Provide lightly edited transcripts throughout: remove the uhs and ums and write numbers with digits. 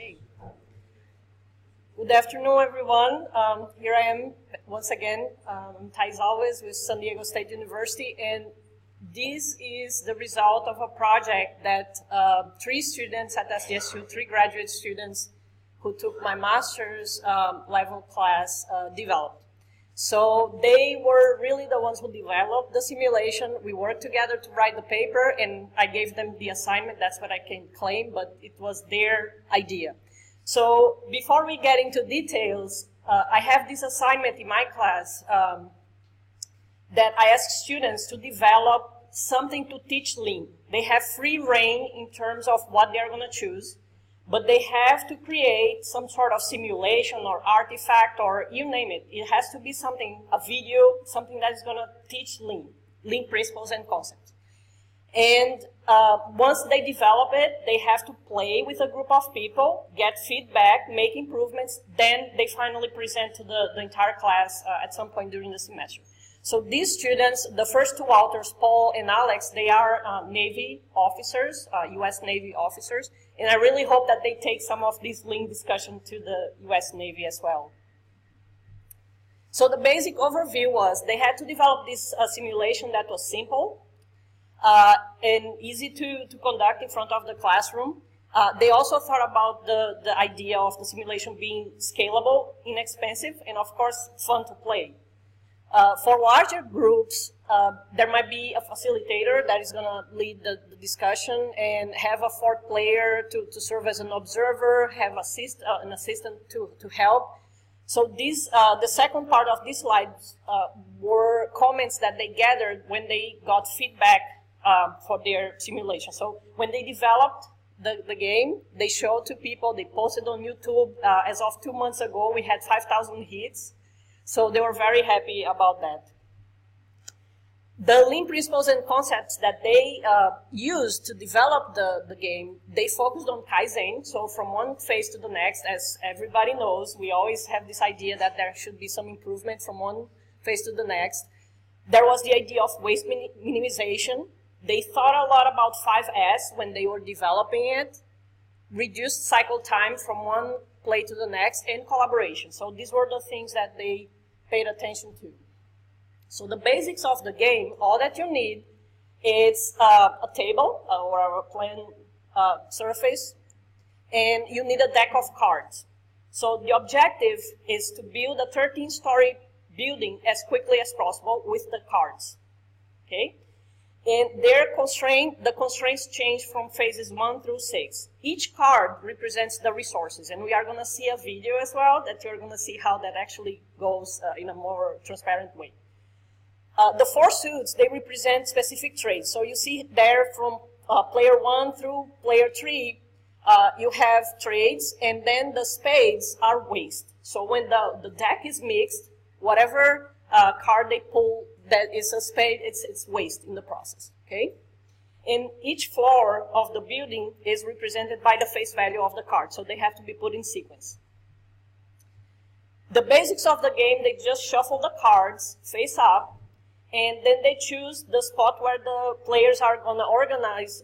Okay. Good afternoon, everyone. Here I am once again. I'm Thais Alves with San Diego State University, and this is the result of a project that three students at SDSU, three graduate students who took my master's level class developed. So they were really the ones who developed the simulation. We worked together to write the paper, and I gave them the assignment. That's what I can claim, but it was their idea. So before we get into details, I have this assignment in my class that I ask students to develop something to teach Lean. They have free reign in terms of what they're going to choose, but they have to create some sort of simulation or artifact or you name it. It has to be something, a video, something that is going to teach Lean principles and concepts. And once they develop it, they have to play with a group of people, get feedback, make improvements, then they finally present to the entire class at some point during the semester. So these students, the first two authors, Paul and Alex, they are Navy officers, U.S. Navy officers, and I really hope that they take some of this Lean discussion to the U.S. Navy as well. So the basic overview was they had to develop this simulation that was simple and easy to conduct in front of the classroom. They also thought about the idea of the simulation being scalable, inexpensive, and of course fun to play. For larger groups, there might be a facilitator that is going to lead the discussion and have a fourth player to serve as an observer, have an assistant to help. So these, the second part of these slides were comments that they gathered when they got feedback for their simulation. So when they developed the game, they showed to people, they posted on YouTube. As of 2 months ago, we had 5,000 hits. So they were very happy about that. The Lean principles and concepts that they used to develop the game, they focused on Kaizen. So from one phase to the next, as everybody knows, we always have this idea that there should be some improvement from one phase to the next. There was the idea of waste minimization. They thought a lot about 5S when they were developing it, reduced cycle time from one play to the next, and collaboration. So these were the things that they paid attention to. So the basics of the game, all that you need is a table or a plan surface, and you need a deck of cards. So the objective is to build a 13-story building as quickly as possible with the cards, okay? And the constraints change from phases 1 through 6. Each card represents the resources, and we are going to see a video as well that you're going to see how that actually goes in a more transparent way. The 4 suits, they represent specific traits. So you see there from player 1 through player 3, you have trades, and then the spades are waste. So when the deck is mixed, whatever card they pull that is a spade, it's waste in the process, okay? And each floor of the building is represented by the face value of the card, so they have to be put in sequence. The basics of the game, they just shuffle the cards face up, and then they choose the spot where the players are going to organize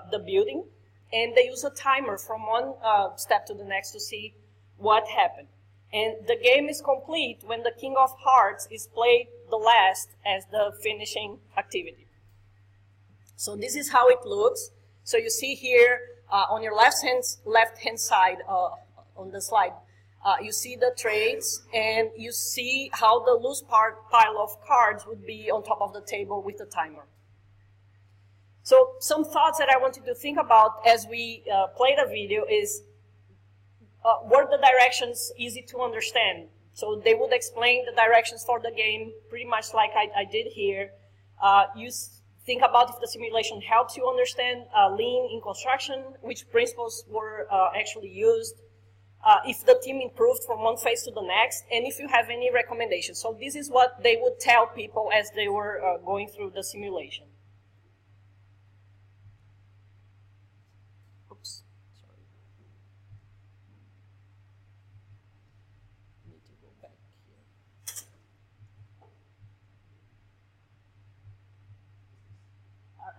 the building, and they use a timer from one step to the next to see what happened. And the game is complete when the King of Hearts is played the last as the finishing activity. So this is how it looks. So you see here on your left-hand side on the slide, you see the trades, and you see how the loose pile of cards would be on top of the table with the timer. So some thoughts that I want you to think about as we play the video is, were the directions easy to understand? So they would explain the directions for the game pretty much like I did here. You think about if the simulation helps you understand Lean in construction, which principles were actually used, if the team improved from one phase to the next, and if you have any recommendations. So this is what they would tell people as they were going through the simulation.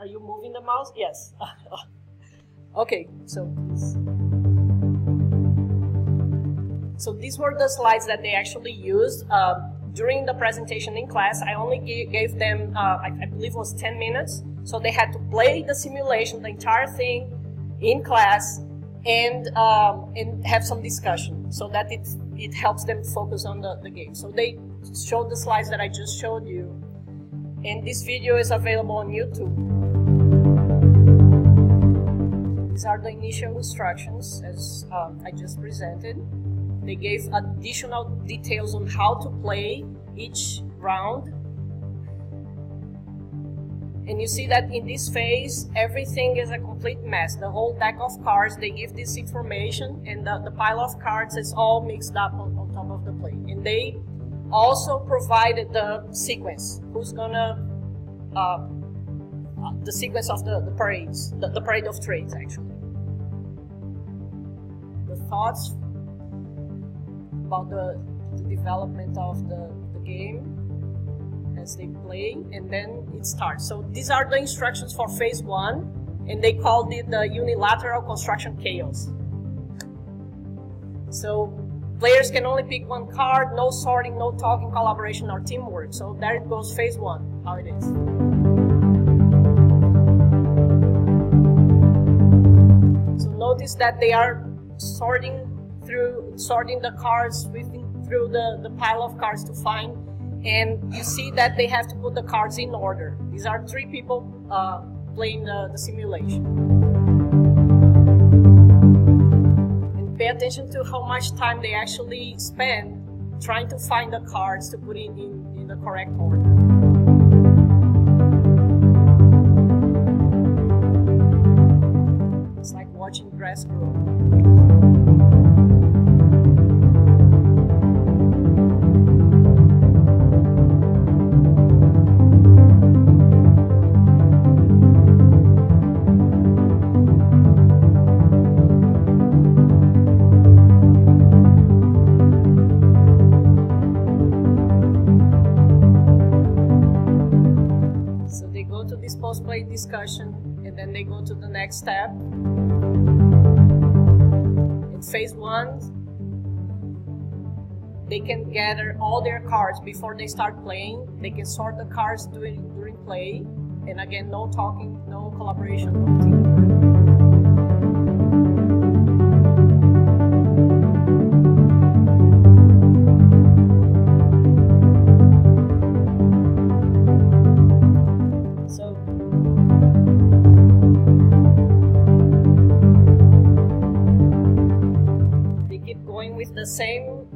Are you moving the mouse? Yes. Okay, so please. So these were the slides that they actually used during the presentation in class. I only gave them, I believe it was 10 minutes. So they had to play the simulation, the entire thing in class, and have some discussion so that it helps them focus on the game. So they showed the slides that I just showed you. And this video is available on YouTube. These are the initial instructions as I just presented. They gave additional details on how to play each round. And you see that in this phase, everything is a complete mess. The whole deck of cards, they give this information, and the pile of cards is all mixed up on top of the plate. And they also provided the sequence. Who's gonna, the sequence of the parades, the parade of trades, actually. The thoughts about the development of the game as they play, and then it starts. So these are the instructions for phase 1, and they called it the unilateral construction chaos. So players can only pick one card, no sorting, no talking, collaboration, or teamwork. So there it goes, phase 1, how it is. So notice that they are sorting the cards, sweeping through the pile of cards to find, and you see that they have to put the cards in order. These are 3 people playing the simulation. And pay attention to how much time they actually spend trying to find the cards to put in the correct order. It's like watching grass grow. Post-play discussion, and then they go to the next step. In phase 1, they can gather all their cards before they start playing. They can sort the cards during play, and again, no talking, no collaboration, no teamwork. The same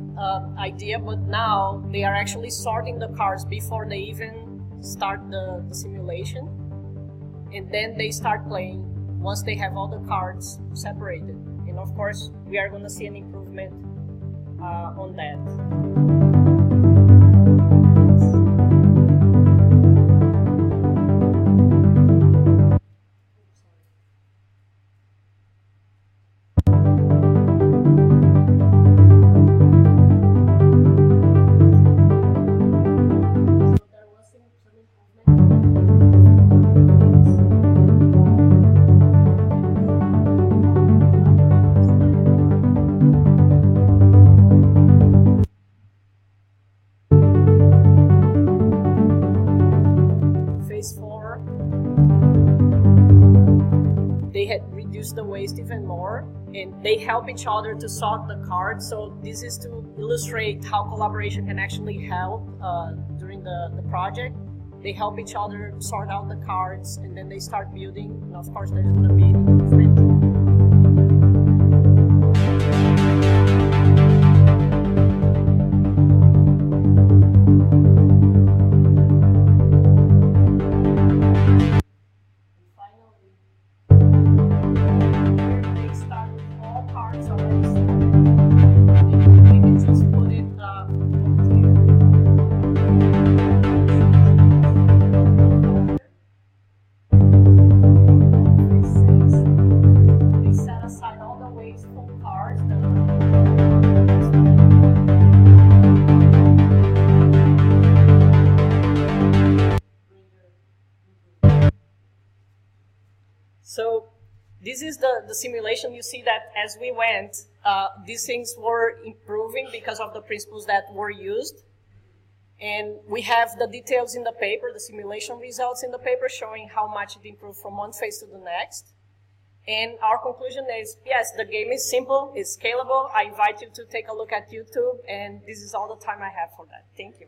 idea, but now they are actually sorting the cards before they even start the simulation, and then they start playing once they have all the cards separated. And of course, we are going to see an improvement on that. The waste even more, and they help each other to sort the cards. So this is to illustrate how collaboration can actually help during the project. They help each other sort out the cards, and then they start building, and of course there's going to be improvement. So this is the simulation. You see that as we went, these things were improving because of the principles that were used. And we have the details in the paper, the simulation results in the paper, showing how much it improved from one phase to the next. And our conclusion is, yes, the game is simple, it's scalable. I invite you to take a look at YouTube, and this is all the time I have for that. Thank you.